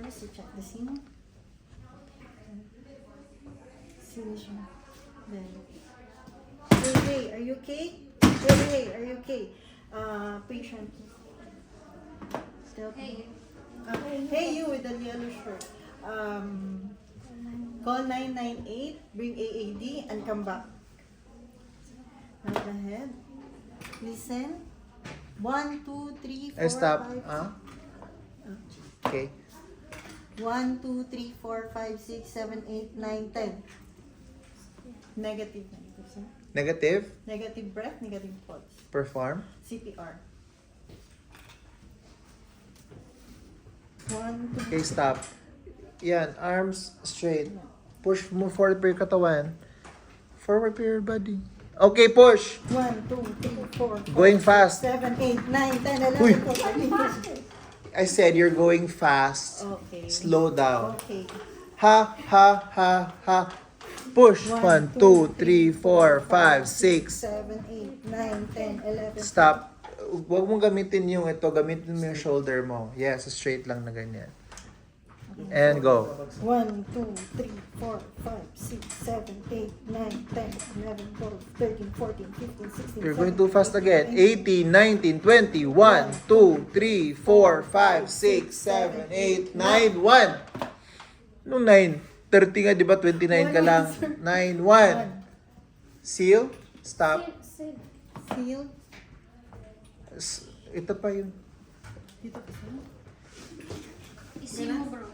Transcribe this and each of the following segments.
first to check the seal. Seal siya. Then, hey, are you okay? Hey, are you okay? Patient. Still. Hey. Hey, you with the yellow shirt. Call 998, bring AAD, and come back. Now the head. Listen. 1, 2, 3, 4, Stop. 5. Okay. 1, 2, 3, 4, 5, 6, 7, 8, 9, 10. Negative. Sir. Negative. Negative breath, negative pulse. Perform. CPR. 1, 2, Okay, stop. Yan, arms straight. Push mo forward pa yung katawan. Forward pa your body. Okay, push. 1, 2, 3, 4, 5, Going fast. 7, 8, 9, 10, 11, Uy. 12, 13. I said you're going fast. Okay. Slow down. Okay. Ha, ha, ha, ha. Push. 1, 2, 3, 4, 5, 6. 7, 8, 9, 10, 11. Stop. Huwag mong gamitin yung ito. Gamitin mo yung shoulder mo. Yes, straight lang na ganyan. And go. 1, 2, 3, 4, 5, 6, 7, 8, 9, 10, 11, 12, 13, 14, 15, 16, You're going too fast again. 18, 19, 20. 1, 2, 3, 4, 5, 6, 7, 8, 9, 1. Nung 9? 30 nga, di ba? 29 ka lang. 9, 1. Seal. Stop. Seal. Ito pa yun. Dito pa siya. Isi mo, bro.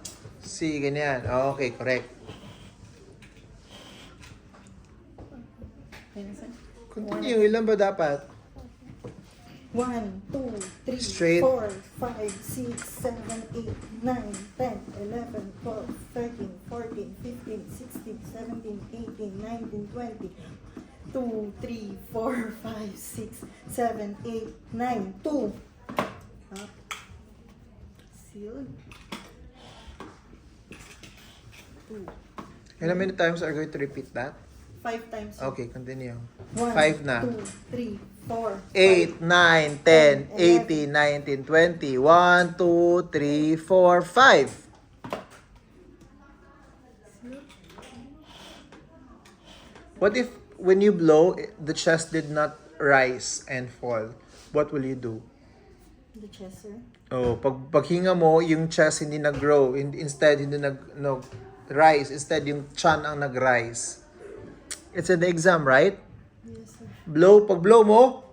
See, ganyan. Okay, correct. Ayan, sir. Continue. Ilan ba dapat? 1, 2, 3, Straight. 4, 5, 6, 7, 8, 9, 10, 11, 12, 13, 14, 15, 16, 17, 18, 19, 20. 2, 3, 4, 5, 6, 7, 8, 9, 2. Up. Sealed. 2. And how many times are you going to repeat that? 5 times. Okay, continue. 1, 5 na. 2, 3, 4, 8, 9, 10, 18, 19, 20. 1, 2, 3, 4, 5. What if when you blow, the chest did not rise and fall? What will you do? The chest, sir. Oh, paghinga mo, yung chest hindi nag-grow. Instead, hindi rise. Instead, yung chan ang nag-rise. It's in the exam, right? Yes, sir. Pag blow mo,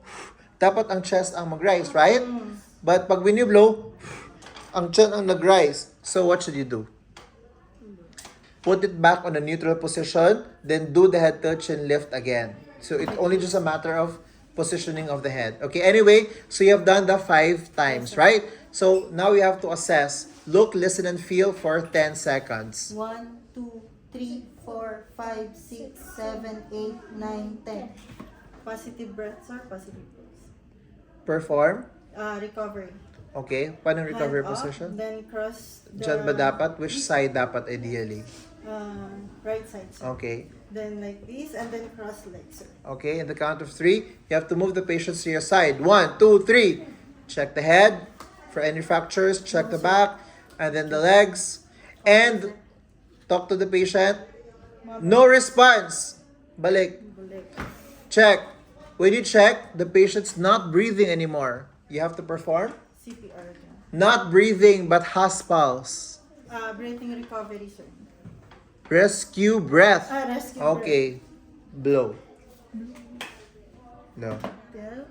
dapat ang chest ang mag-rise, right? But pag when you blow, ang chan ang nag-rise. So what should you do? Put it back on a neutral position, then do the head touch and lift again. So it's only just a matter of positioning of the head. Okay, anyway, so you have done the 5 times, right? So now we have to assess. Look, listen, and feel for 10 seconds. 1, 2, 3, 4, 5, 6, 7, 8, 9, 10. Positive breaths or positive breaths? Perform. Recovery. Okay, paano recovery Hand up, position? then cross the Diyan ba dapat? Which side dapat ideally? right side, sir. Okay. Then like this, and then cross legs, sir. Okay, in the count of 3, you have to move the patient to your side. 1, 2, 3. Check the head for any fractures. Check the back. And then the legs. And talk to the patient. No response. Balik. Balik. Check. When you check, the patient's not breathing anymore. You have to perform. CPR. Not breathing, but has pulse. Breathing recovery, sir. Rescue breath. Rescue Okay. Blow. No. breath.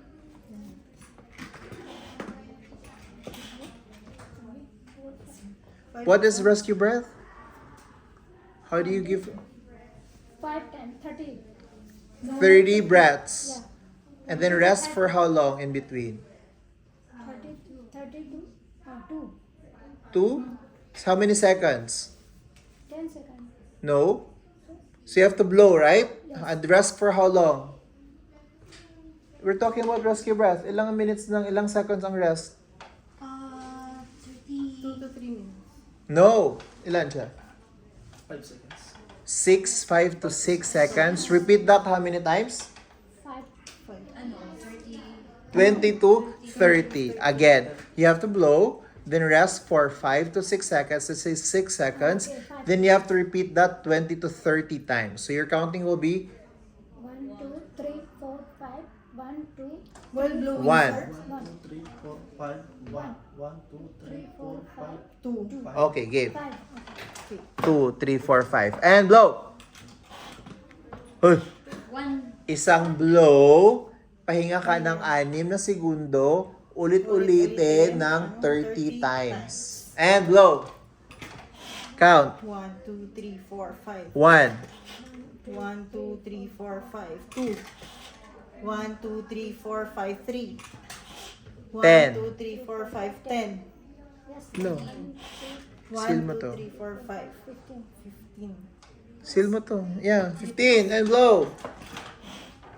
What is rescue breath? How do you give 5, 10, 30. 30 breaths? And then rest for how long in between? 32. 2. 2? So how many seconds? 10 seconds. No? So you have to blow, right? And rest for how long? We're talking about rescue breath. Ilang minutes lang, ilang seconds ang rest? 2 to 3 minutes. No. Ilan siya? 5 seconds. 5 to 6 seconds. Repeat that how many times? 5. 5. 30. 20 to 30. Again, you have to blow, then rest for 5 to 6 seconds. Let's say 6 seconds. Okay, 5. Then you have to repeat that 20 to 30 times. So your counting will be 1, 2, 3, 4, 5. 1, 2, While blowing One. starts, 1, 2, 3, 4, 5. 1, 1, 2, 3, 4, 5. 2. okay, game. 5. 2, 3, 4, 5. And blow. Uy. 1. Isang blow, pahinga ka ng 6 na segundo, ulit-ulitin ng 30 times. And blow. Count. 1, 2, 3, 4, 5. 1, 1, 2, 3, 4, 5. 2. 1, 2, 3, 4, 5, 3. 1, 10. 2, 3, 4, 5, 10. Yes. No. 1, Seal mo 2, to. 3, 4, 5. 15. 15. seal mo to. Yeah, 15. And blow.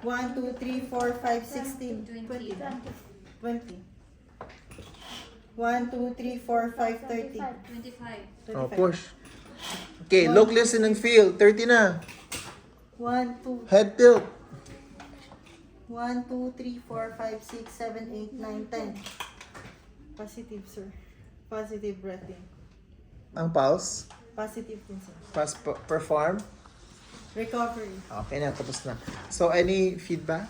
1, 2, 3, 4, 5, 16. 20. 20. 1, 2, 3, 4, 5, 30. 25. Oh, push. Okay, look, listen, and feel. 30 na. 1, 2, Head tilt. 1, 2, 3, 4, 5, 6, 7, 8, 9, 10. Positive, sir. Positive breathing. Ang pulse. Positive din, sir. Perform. Recovery. Okay na, tapos na. So, any feedback?